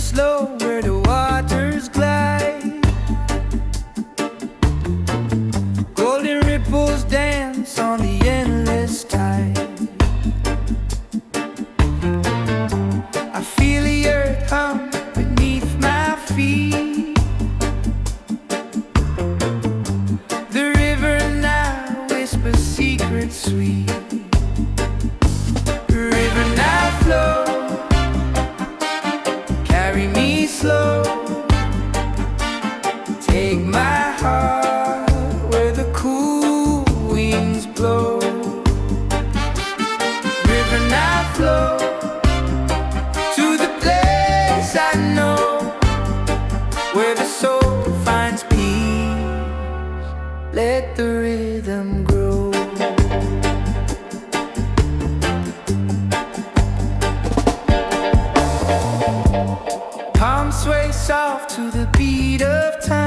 slow where the waters glide. Golden ripples dance on the endless tide. I feel the earth hum beneath my feet. The river Nile whispers secrets sweet. River Nile Flow, carry me slow. Take my heart where the cool winds blow. River Nile Flow, to the place I know, where the soul finds peace. Let the rhythm grow. Palms sway soft to the beat of time.